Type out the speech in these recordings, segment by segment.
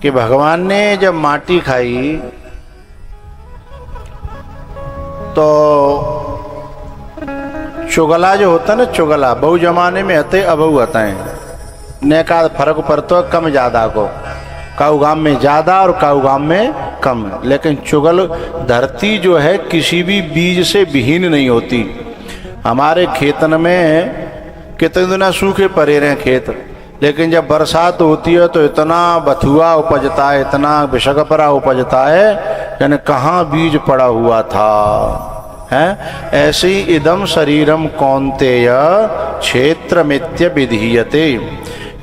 कि भगवान ने जब माटी खाई तो चुगला जो होता है ना, चुगला बहु जमाने में हते अबहू आता है ने का फर्क पड़ता है कम ज्यादा को, काऊ गाम में ज्यादा और काऊ गाम में कम। लेकिन चुगल धरती जो है किसी भी बीज से विहीन नहीं होती। हमारे खेतन में कितने दिन सूखे पड़े रहे खेत, लेकिन जब बरसात होती है तो इतना बथुआ उपजता है, इतना विषकपरा उपजता है, यानी कहाँ बीज पड़ा हुआ था है। ऐसे ही इदम शरीरम कौन्तेय क्षेत्र मित्य विधीयते।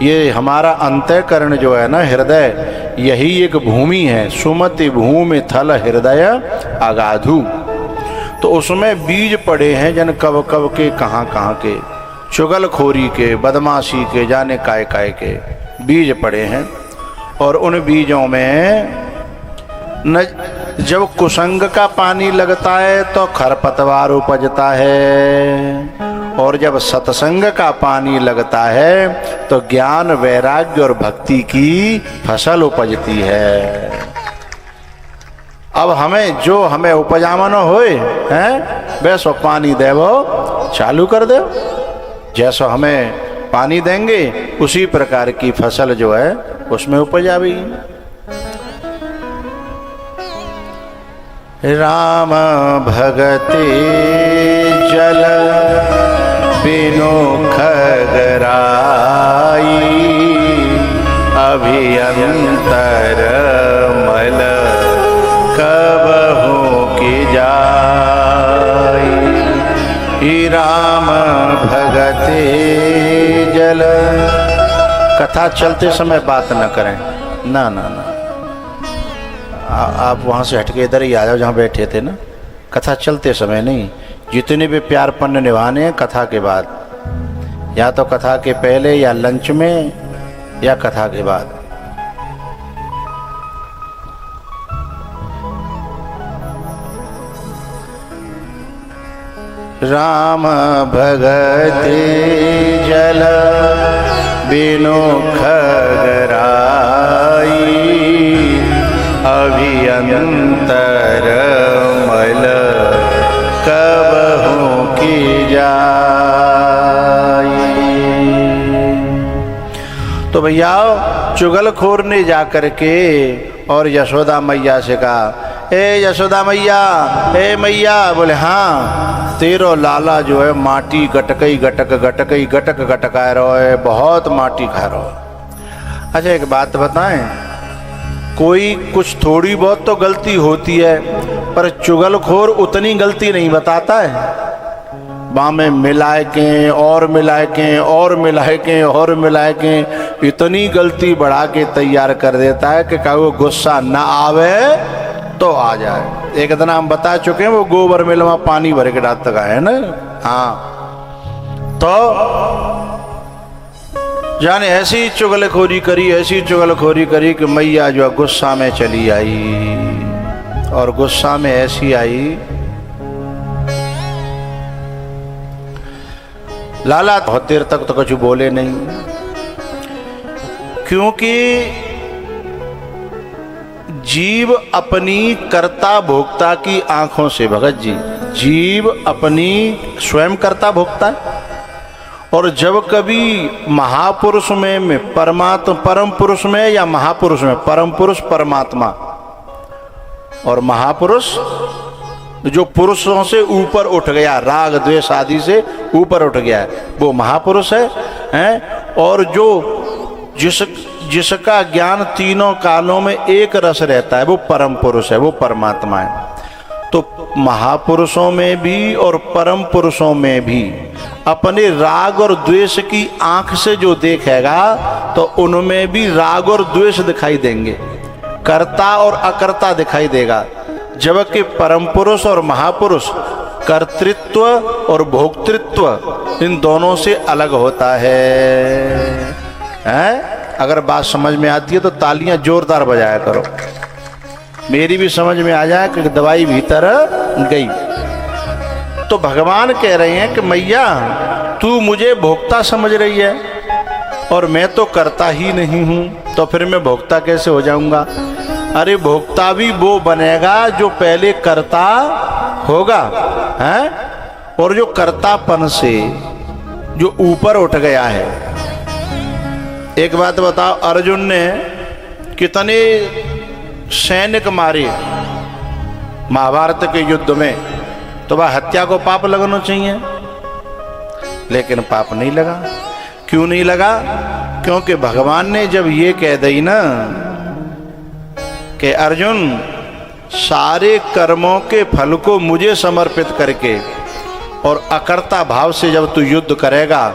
ये हमारा अंतःकरण जो है ना, हृदय, यही एक भूमि है। सुमति भूमि थल हृदय अगाधु। तो उसमें बीज पड़े हैं जन कब कब के, कहाँ कहाँ के, चुगलखोरी के, बदमाशी के, जाने काय काय के बीज पड़े हैं। और उन बीजों में न जब कुसंग का पानी लगता है तो खरपतवार उपजता है, और जब सत्संग का पानी लगता है तो ज्ञान, वैराग्य और भक्ति की फसल उपजती है। अब हमें जो हमें उपजामन होए हैं वैसो पानी देवो चालू कर दो। जैसा हमें पानी देंगे उसी प्रकार की फसल जो है उसमें उपज आवेगी। राम भगति जल बिनु खगराई, अभियंतर मल कबहू की जाई। राम भगति जल। कथा चलते समय बात न करें, ना ना ना, आप वहाँ से हटके इधर ही आ जाओ जहाँ बैठे थे ना। कथा चलते समय नहीं, जितने भी प्यार पन्न निभाने हैं कथा के बाद, या तो कथा के पहले या लंच में या कथा के बाद। राम भगति जल बिनु खगराई, अभियंतर मल कबहू की जाई। तो भैया चुगलखोर ने जाकर के और यशोदा मैया से कहा, ए यशोदा मैया, ए मैया। बोले हाँ, तेरो लाला जो है माटी गटकई गटक गटकई गटक गटका रहो है, बहुत माटी खा रहो है। अच्छा एक बात बताएं, कोई कुछ थोड़ी बहुत तो गलती होती है, पर चुगलखोर उतनी गलती नहीं बताता है। बामें मिलाए के और मिलाए के और मिलाए के और मिलाए के इतनी गलती बढ़ा के तैयार कर देता है कि कभी गुस्सा ना आवे तो आ जाए। एक दिन हम बता चुके हैं, वो गोबर मिल में पानी भर के डालता का है ना। हाँ, तो जाने ऐसी चुगलखोरी करी, ऐसी चुगलखोरी करी कि मैया जो है गुस्सा में चली आई। और गुस्सा में ऐसी आई, लाला बहुत देर तक तो कुछ बोले नहीं, क्योंकि जीव अपनी कर्ता भोक्ता की आंखों से, भगत जी, जीव अपनी स्वयं कर्ता भोक्ता है। और जब कभी महापुरुष में परमात्मा, परम पुरुष में या महापुरुष में, परम पुरुष परमात्मा और महापुरुष जो पुरुषों से ऊपर उठ गया, राग द्वेष आदि से ऊपर उठ गया है, वो महापुरुष है। और जो जिसका ज्ञान तीनों कालों में एक रस रहता है, वो परम पुरुष है, वो परमात्मा है। तो महापुरुषों में भी और परम पुरुषों में भी अपने राग और द्वेष की आंख से जो देखेगा तो उनमें भी राग और द्वेष दिखाई देंगे, कर्ता और अकर्ता दिखाई देगा। जबकि परम पुरुष और महापुरुष कर्तृत्व और भोक्तृत्व इन दोनों से अलग होता है। अगर बात समझ में आती है तो तालियां जोरदार बजाया करो, मेरी भी समझ में आ जाए कि दवाई भीतर गई। तो भगवान कह रहे हैं कि मैया तू मुझे भोक्ता समझ रही है, और मैं तो करता ही नहीं हूं, तो फिर मैं भोक्ता कैसे हो जाऊंगा? अरे भोक्ता भी वो बनेगा जो पहले करता होगा, हैं? और जो कर्तापन से जो ऊपर उठ गया है। एक बात बताओ, अर्जुन ने कितने सैनिक मारे महाभारत के युद्ध में, तो वह हत्या को पाप लगना चाहिए, लेकिन पाप नहीं लगा। क्यों नहीं लगा? क्योंकि भगवान ने जब ये कह दी ना कि अर्जुन सारे कर्मों के फल को मुझे समर्पित करके और अकर्ता भाव से जब तू युद्ध करेगा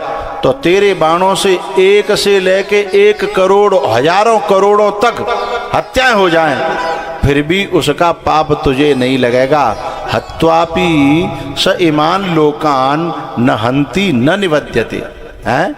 तो तेरे बाणों से एक से लेके 1 करोड़ हजारों करोड़ों तक हत्याएं हो जाएं, फिर भी उसका पाप तुझे नहीं लगेगा। हत्वापि स इमान लोकान न हंति न निवद्यते, हैं?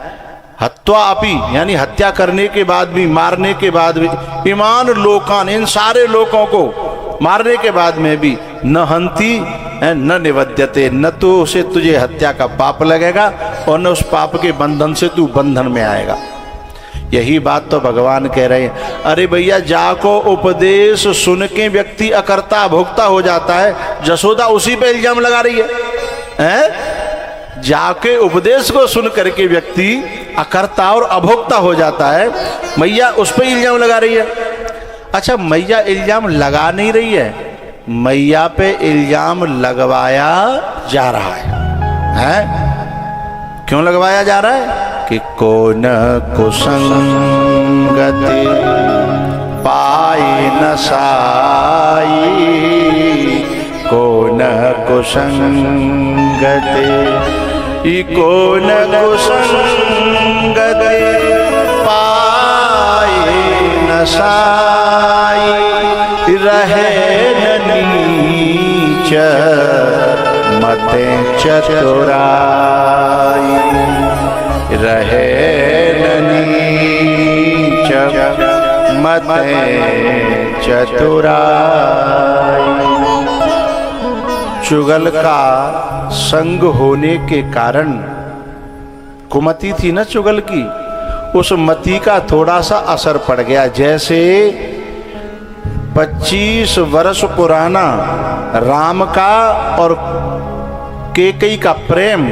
हत्वापि यानी हत्या करने के बाद भी, मारने के बाद भी, इमान लोकान इन सारे लोगों को मारने के बाद में भी न हंति न निवद्यते, न तो उसे तुझे हत्या का पाप लगेगा और न उस पाप के बंधन से तू बंधन में आएगा। यही बात तो भगवान कह रहे हैं। अरे भैया, जाको उपदेश सुन के व्यक्ति अकर्ता भोक्ता हो जाता है, जसोदा उसी पे इल्जाम लगा रही है? जाके उपदेश को सुन करके व्यक्ति अकर्ता और अभोक्ता हो जाता है, मैया उस पे इल्जाम लगा रही है। अच्छा, मैया इल्जाम लगा नहीं रही है, मैया पे इल्जाम लगवाया जा रहा है? क्यों लगवाया जा रहा है? कि को न कुसंगति पाए न साई, को न कुसंगति, को न कुसंगति पाए न साई, रहे न नीच मते चतुराई, रहे न नीच मते चतुराई। चुगल का संग होने के कारण, कुमति थी ना चुगल की, उस मति का थोड़ा सा असर पड़ गया। जैसे 25 वर्ष पुराना राम का और केकई का प्रेम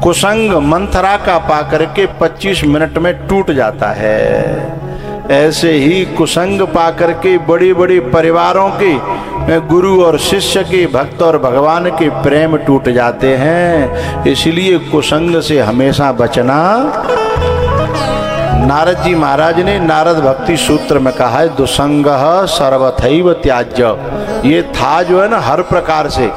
कुसंग मंथरा का पाकर के 25 मिनट में टूट जाता है, ऐसे ही कुसंग पाकर के बड़े बड़े परिवारों के गुरु और शिष्य के, भक्त और भगवान के प्रेम टूट जाते हैं। इसलिए कुसंग से हमेशा बचना। नारद जी महाराज ने नारद भक्ति सूत्र में कहा है, दुसंगः सर्वथैव त्याज्य। ये था जो है ना, हर प्रकार से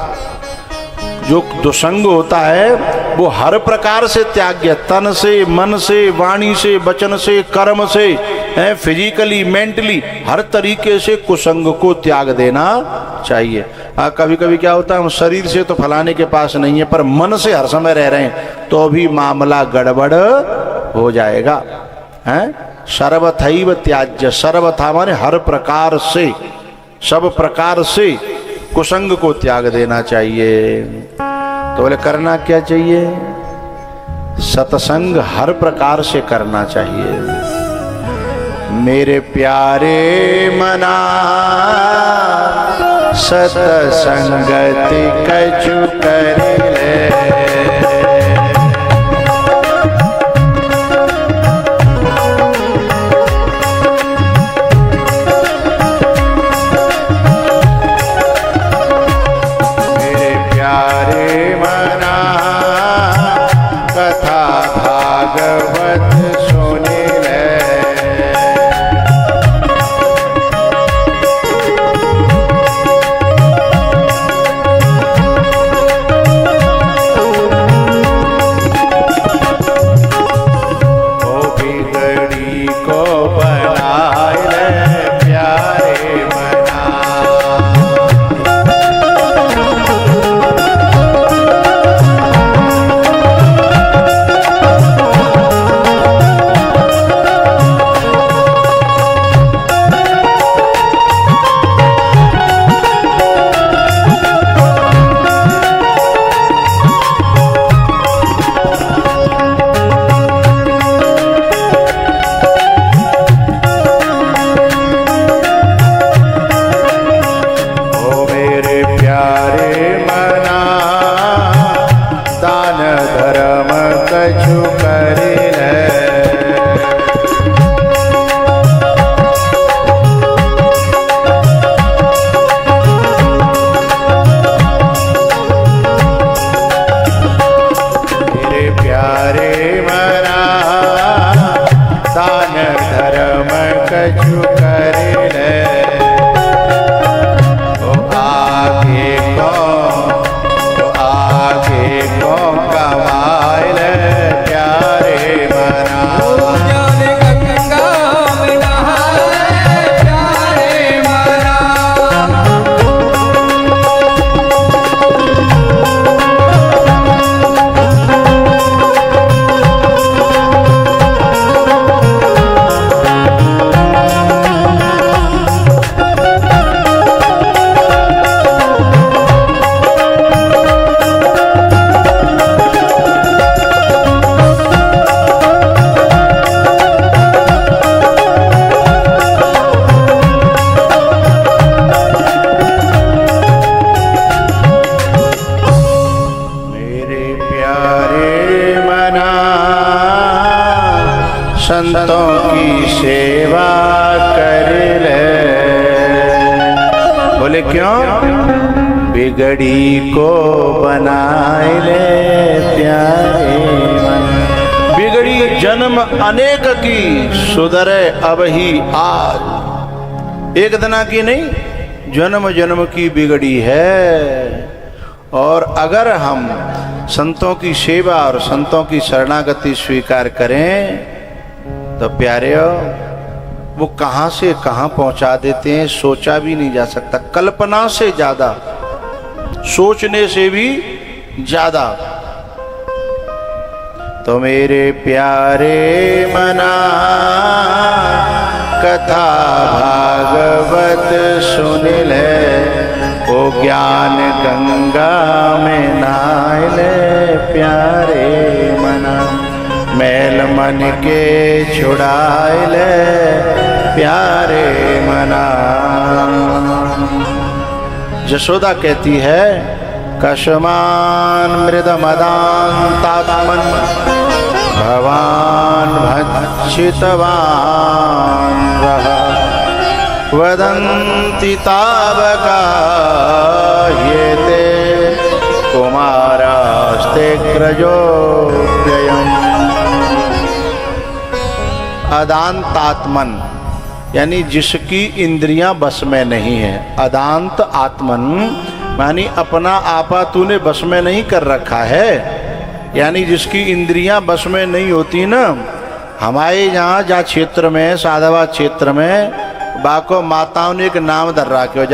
जो दुसंग होता है वो हर प्रकार से त्याग्य, तन से, मन से, वाणी से, वचन से, कर्म से, फिजिकली, मेंटली, हर तरीके से कुसंग को त्याग देना चाहिए। कभी कभी क्या होता है, हम शरीर से तो फलाने के पास नहीं है पर मन से हर समय रह रहे हैं, तो भी मामला गड़बड़ हो जाएगा। सर्वथैव त्याज्य, सर्वथा माने हर प्रकार से, सब प्रकार से कुसंग को त्याग देना चाहिए। तो बोले करना क्या चाहिए? सत्संग हर प्रकार से करना चाहिए। मेरे प्यारे मना सत्संगति कछु कर ले, कछु करे ले, ओ आगे को कमाए ले प्यारे मना। संतों की सेवा कर ले। बोले क्यों? बिगड़ी को बनाए ले प्यारे मन। बिगड़ी जन्म अनेक की, सुधरे अब ही आज। एक दिना की नहीं, जन्म जन्म की बिगड़ी है। और अगर हम संतों की सेवा और संतों की शरणागति स्वीकार करें तो प्यारे वो कहां से कहां पहुंचा देते हैं, सोचा भी नहीं जा सकता। कल्पना से ज्यादा, सोचने से भी ज्यादा। तो मेरे प्यारे मना कथा भागवत सुन ले, ओ ज्ञान गंगा में नहाए ले प्यारे मना। मैल मन के छुड़ाए ले प्यारे मना। यशोदा कहती है कशमान मृद मदान्तात्मन भवान भक्षितवान रहा, वदन्ति तावका ये ते कुमारास्ते क्रजोऽप्ययम्। अदांतात्मन यानी जिसकी इंद्रियां बस में नहीं है। अदांत आत्मन यानी अपना आपा तूने बस में नहीं कर रखा है, यानी जिसकी इंद्रियां बस में नहीं होती ना। हमारे यहाँ जा क्षेत्र में, साधावाद क्षेत्र में बाको माताओं ने एक नाम दर रखे हो,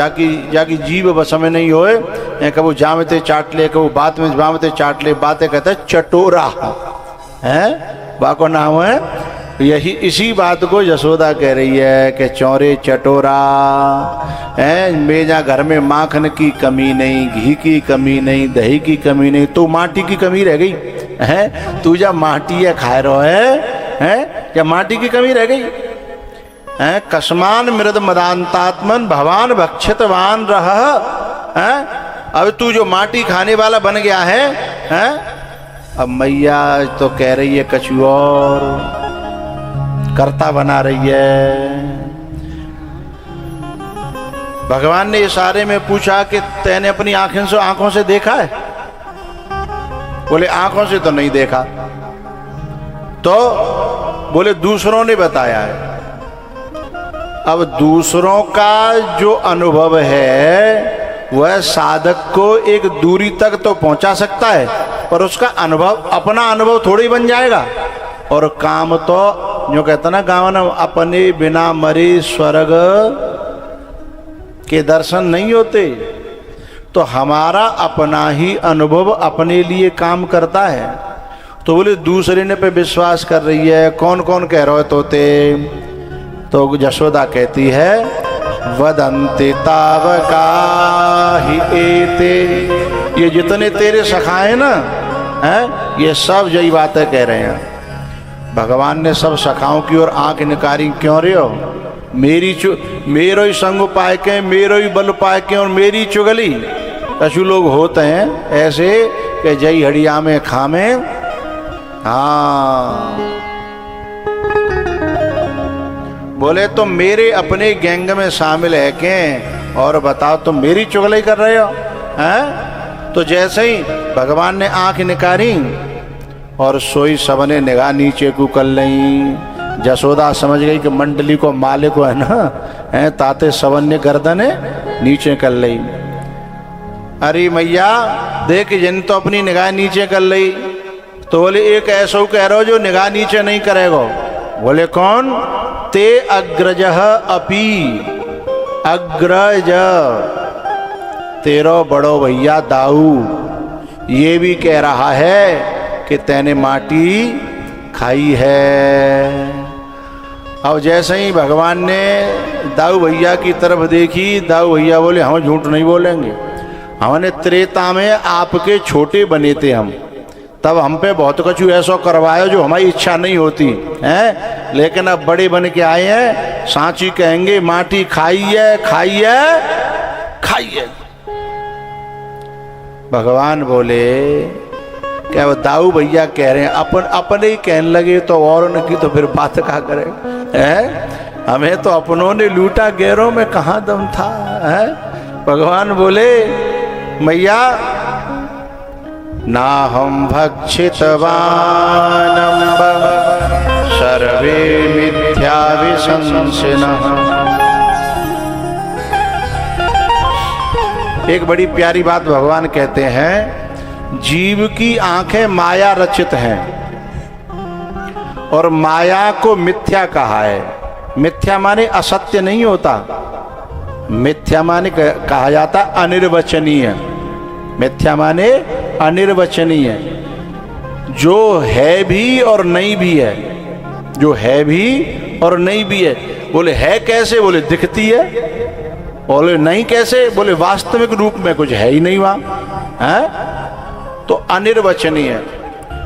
जाकी जीव बस में नहीं होए, कबू जामते चाट ले, कबू बात में जामते चाट ले, बातें कहते चटोरा है, बाको नाम है। यही इसी बात को यशोदा कह रही है कि चौरे चटोरा है, मेरा घर में माखन की कमी नहीं, घी की कमी नहीं, दही की कमी नहीं, तो माटी की कमी रह गई है। तू जब माटी है खाए रहो है क्या माटी की कमी रह गई है। कस्मान मृद मदान्तात्मन भवान भक्षितवान रह है। अब तू जो माटी खाने वाला बन गया है। अब मैया तो कह रही है कछु और, कर्ता बना रही है। भगवान ने इशारे में पूछा कि तैने अपनी आंखों से देखा है? बोले आंखों से तो नहीं देखा। तो बोले दूसरों ने बताया है। अब दूसरों का जो अनुभव है वह साधक को एक दूरी तक तो पहुंचा सकता है, पर उसका अनुभव अपना अनुभव थोड़ी बन जाएगा। और काम तो जो कहता ना गाँव ना, अपने बिना मरे स्वर्ग के दर्शन नहीं होते। तो हमारा अपना ही अनुभव अपने लिए काम करता है। तो बोले दूसरे ने पे विश्वास कर रही है, कौन कौन कह रहे तोते? तो यशोदा कहती है वदन्ति तावका ही एते, ये जितने तेरे सखाए ना हैं, ये सब यही बातें कह रहे हैं। भगवान ने सब सखाओं की ओर आंख निकारी क्यों रहे हो? मेरो ही संग पाए के, मेरो ही बल पाए के और मेरी चुगली। कछु लोग होते हैं ऐसे कि जय हड़िया में खामे। हाँ बोले तो मेरे अपने गैंग में शामिल है के, और बताओ तुम मेरी चुगली कर रहे हो हैं? तो जैसे ही भगवान ने आंख निकारी और सोई सबने निगाह नीचे को कर ली। जसोदा समझ गई कि मंडली को मालिक है ना, है ताते सवन्य गर्दने नीचे कर ली। अरे मैया देख जिन तो अपनी निगाह नीचे कर ली, तो बोले एक ऐसा कह रहे हो जो निगाह नीचे नहीं करेगा। बोले कौन? ते अग्रज अपी, अग्रज तेरो बड़ो भैया दाऊ ये भी कह रहा है कि तैने माटी खाई है। अब जैसे ही भगवान ने दाऊ भैया की तरफ देखी, दाऊ भैया बोले हम झूठ नहीं बोलेंगे, हमने त्रेता में आपके छोटे बने थे हम, तब हम पे बहुत कुछ ऐसा करवाया जो हमारी इच्छा नहीं होती है, लेकिन अब बड़े बन के आए हैं, सांची कहेंगे माटी खाइए खाइए खाइए। भगवान बोले क्या वो दाऊ भैया कह रहे हैं, अपने ही कहने लगे तो और की तो फिर बात क्या करे है? हमें तो अपनों ने लूटा, गैरों में कहाँ दम था है? भगवान बोले मैया ना हम भक्षितवानम सर्वे मिथ्या विशंसिनः। एक बड़ी प्यारी बात भगवान कहते हैं, जीव की आंखें माया रचित हैं और माया को मिथ्या कहा है। मिथ्या माने असत्य नहीं होता, मिथ्या माने कहा जाता अनिर्वचनीय। मिथ्या माने अनिर्वचनीय, जो है भी और नहीं भी है, जो है भी और नहीं भी है। बोले है कैसे? बोले दिखती है। बोले नहीं कैसे? बोले वास्तविक रूप में कुछ है ही नहीं वहां है, तो अनिर्वचनीय।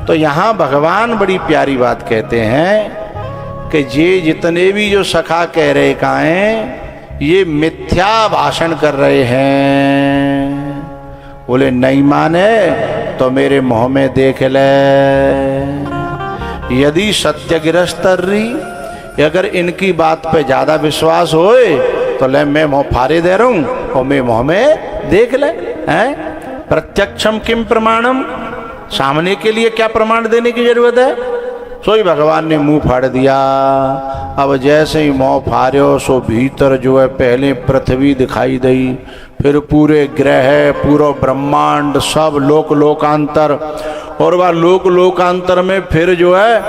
तो यहां भगवान बड़ी प्यारी बात कहते हैं कि ये जितने भी जो सखा कह रहे काएं ये मिथ्या भाषण कर रहे हैं। बोले नहीं माने तो मेरे मुंह में देख ले, यदि सत्य गिरस्तरी, अगर इनकी बात पे ज्यादा विश्वास होए तो ले मैं मुंह फाड़े दे रहा हूं और मैं मुंह में देख ले हैं। प्रत्यक्षम किम प्रमाणम, सामने के लिए क्या प्रमाण देने की जरूरत है? सोई भगवान ने मुंह फाड़ दिया। अब जैसे ही मुंह फाड़ो सो भीतर जो है पहले पृथ्वी दिखाई दी, फिर पूरे ग्रह, पूरा ब्रह्मांड, सब लोक लोकांतर, और वह लोक लोकांतर में फिर जो है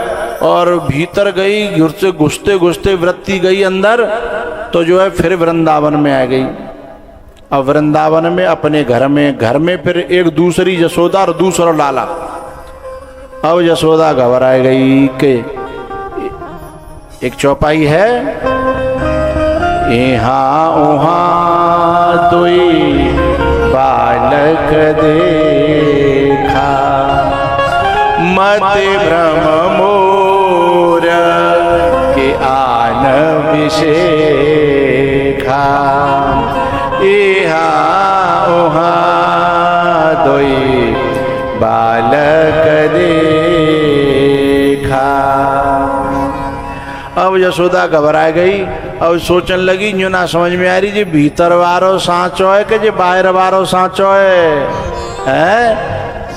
और भीतर गई, घुसते घुसते वृत्ति गई अंदर, तो जो है फिर वृंदावन में आ गई। अब वृंदावन में अपने घर में फिर एक दूसरी यशोदा और दूसरा लाला। अब यशोदा घबरा गई कि एक चौपाई है, यहाँ उहाँ दुई बालक देखा, मत भ्रम मोर के आन विशेखा, यहाँ उहाँ दुई बालक देखा। अब यशोदा घबरा गई। अब सोचने लगी, यूं ना समझ में आ रही जी भीतर वारो सांचो है कि जी बाहर वारो सांचो है?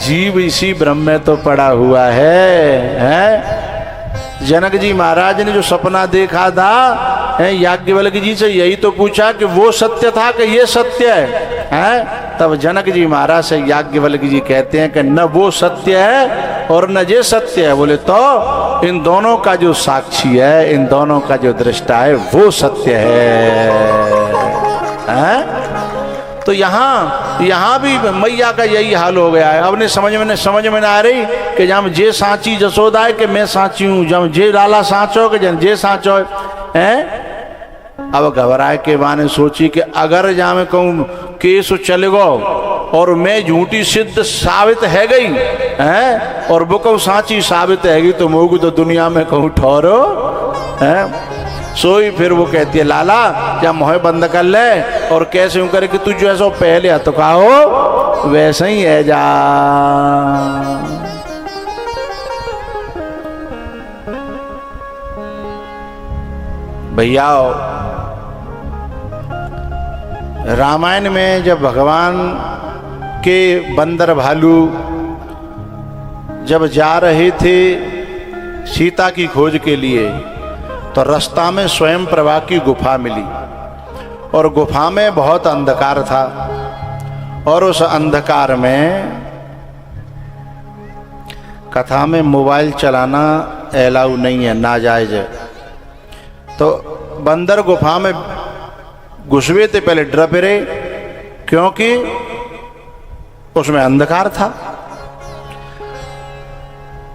जीव इसी ब्रह्म में तो पड़ा हुआ है? जनक जी महाराज ने जो सपना देखा था याज्ञवल्क जी से यही तो पूछा कि वो सत्य था कि ये सत्य है? तब जनक जी महाराज से याज्ञवल्क जी कहते हैं कि न वो सत्य है और न ये सत्य है। बोले तो इन दोनों का जो साक्षी है, इन दोनों का जो दृष्टा है वो सत्य है? तो यहाँ भी मैया का यही हाल हो गया है। अब ने समझ में ना आ रही कि जब जे सांची जसोदा है कि मैं सांची हूँ, जब जे लाला सांचो कि जब जे सांचो है। अब घबराए के बाने सोची कि अगर जहाँ मैं कहूँ केस चले गो और मैं झूठी सिद्ध साबित है गई है और वो कहूँ सांची साबित है गई, तो मोगू तो दुनिया में कहूँ ठहरो है। सोई फिर वो कहती है लाला जब मोह बंद कर ले और कैसे यूं करे कि तू जो ऐसा पहले है तो कहो वैसे ही है जा। भैया रामायण में जब भगवान के बंदर भालू जब जा रहे थे सीता की खोज के लिए, तो रास्ता में स्वयं प्रभा की गुफा मिली और गुफा में बहुत अंधकार था और उस अंधकार में कथा में मोबाइल चलाना अलाउ नहीं है, नाजायज है। तो बंदर गुफा में घुसवे थे, पहले डर रहे क्योंकि उसमें अंधकार था।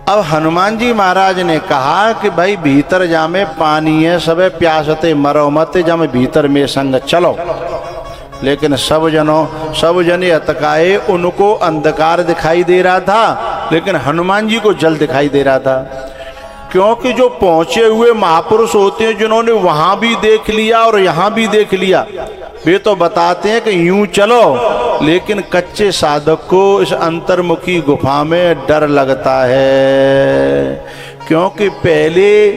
अब हनुमान जी महाराज ने कहा कि भाई भीतर जामे पानी है, सबे प्यासते मरो मत, जामे भीतर में संग चलो। लेकिन सब जने अतकाए, उनको अंधकार दिखाई दे रहा था लेकिन हनुमान जी को जल दिखाई दे रहा था। क्योंकि जो पहुंचे हुए महापुरुष होते हैं जिन्होंने वहां भी देख लिया और यहां भी देख लिया, वे तो बताते हैं कि यूं चलो, लेकिन कच्चे साधक को इस अंतर्मुखी गुफा में डर लगता है। क्योंकि पहले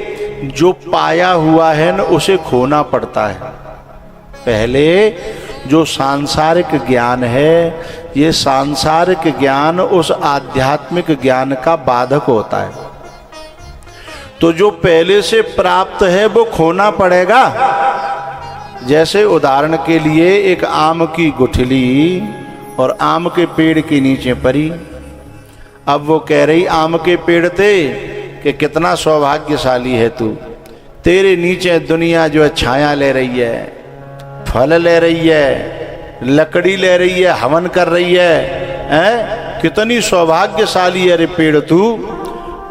जो पाया हुआ है न उसे खोना पड़ता है। पहले जो सांसारिक ज्ञान है, ये सांसारिक ज्ञान उस आध्यात्मिक ज्ञान का बाधक होता है। तो जो पहले से प्राप्त है वो खोना पड़ेगा। जैसे उदाहरण के लिए एक आम की गुठली और आम के पेड़ के नीचे पड़ी। अब वो कह रही आम के पेड़ थे कि कितना सौभाग्यशाली है तू, तेरे नीचे दुनिया जो है छाया ले रही है, फल ले रही है, लकड़ी ले रही है, हवन कर रही है, कितनी सौभाग्यशाली है रे पेड़ तू।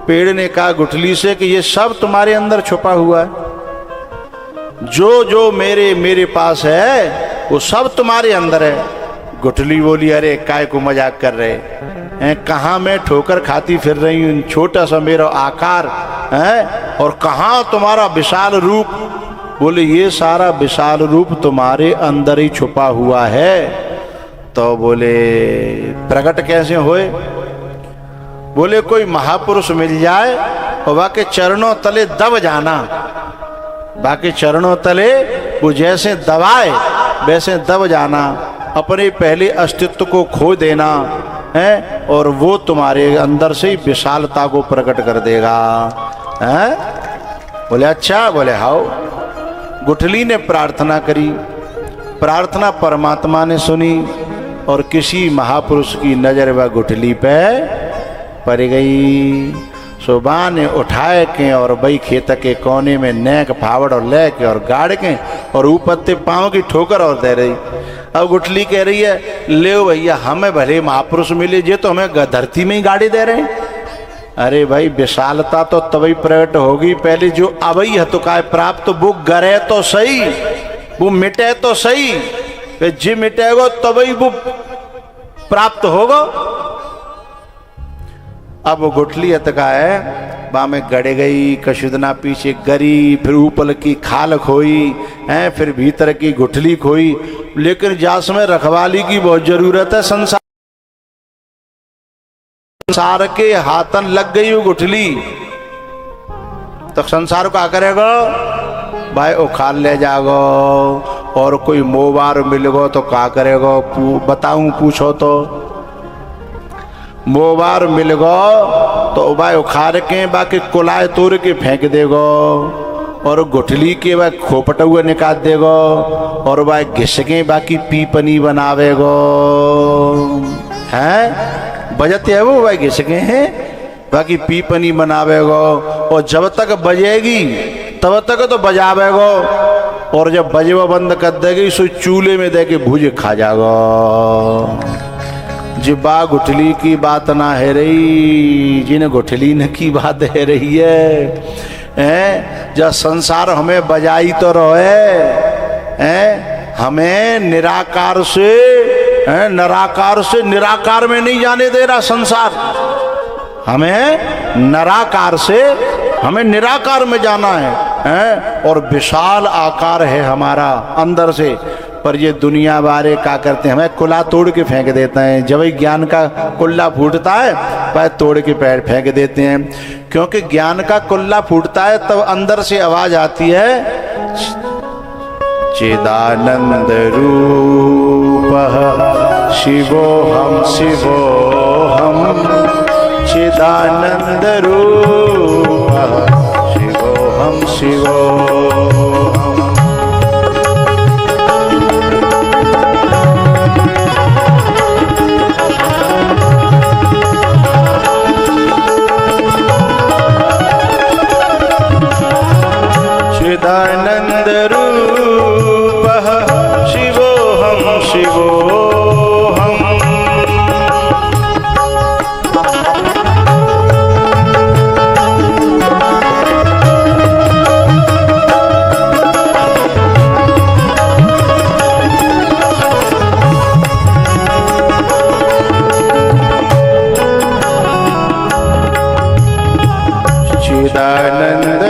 पेड़ ने कहा गुठली से कि ये सब तुम्हारे अंदर छुपा हुआ है, जो जो मेरे पास है वो सब तुम्हारे अंदर है। गुठली बोली अरे काय को मजाक कर रहे हैं, कहाँ मैं ठोकर खाती फिर रही हूँ, छोटा सा मेरा आकार है और कहाँ तुम्हारा विशाल रूप। बोले ये सारा विशाल रूप तुम्हारे अंदर ही छुपा हुआ है। तो बोले प्रकट कैसे होए? बोले कोई महापुरुष मिल जाए और वाके चरणों तले दब जाना, बाकी चरणों तले वो जैसे दबाए वैसे दब जाना, अपने पहले अस्तित्व को खो देना है और वो तुम्हारे अंदर से ही विशालता को प्रकट कर देगा। है? बोले अच्छा। बोले हाओ। गुठली ने प्रार्थना करी, प्रार्थना परमात्मा ने सुनी और किसी महापुरुष की नजर वह गुठली पे पड़ गई। सुबह ने उठाए के और बई खेत के कोने में नेक फावड़ और ले के और गाड़ के और ऊपर ते पाँव की ठोकर और दे रही। अब गुठली कह रही है ले भैया हमें भले महापुरुष मिले, जे तो हमें धरती में ही गाड़ी दे रहे हैं। अरे भाई विशालता तो तभी प्रकट होगी, पहले जो अवई है तो काय प्राप्त, वो गरे तो सही, वो मिटे तो सही, जी मिटेगा तभी वो प्राप्त होगा। अब वो गुठली अतका है बा में गड़े गई, कशुदना पीछे गरी, फिर ऊपर की खाल खोई है, फिर भीतर की गुठली खोई। लेकिन जास में रखवाली की बहुत जरूरत है। संसार के हाथन लग गई वो गुठली तो संसार को क्या करेगा भाई? उखाड़ ले जागो। और कोई मोबार मिलेगो तो क्या करेगो? बताऊं पूछो तो मोबार मिलेगो तो भाई उखाड़ के बाकी कुलाए तोड़ के फेंक देगो और गुठली के भाई खोपट हुए निकाल देगो और भाई घिस के बाकी पीपनी बनावेगो। हैं बजते है वो भाई घिस के हैं बाकी पीपनी बनावेगो और जब तक बजेगी तब तक तो बजावेगो और जब बजेवा बंद कर देगी सो चूल्हे में दे के भूज खा जागो। जिबा गुठली की बात ना है रही, जिन गुठली न की बात है रही है। जब संसार हमें बजाई तो रहे, हमें निराकार से निराकार से निराकार में नहीं जाने दे रहा संसार। हमें निराकार से हमें निराकार में जाना है और विशाल आकार है हमारा अंदर से। पर ये दुनिया वाले क्या करते हैं, हमें कुल्ला तोड़ के फेंक देते हैं। जब ही ज्ञान का कुल्ला फूटता है वह तोड़ के पैर फेंक देते हैं। क्योंकि ज्ञान का कुल्ला फूटता है तब अंदर से आवाज आती है चिदानंद रूपः शिवोहम शिवोहम चिदानंद रूपः शिवोहम हम शिवोहम। चिदानंद रूपः शिवोहम शिवोहम। चिदानंद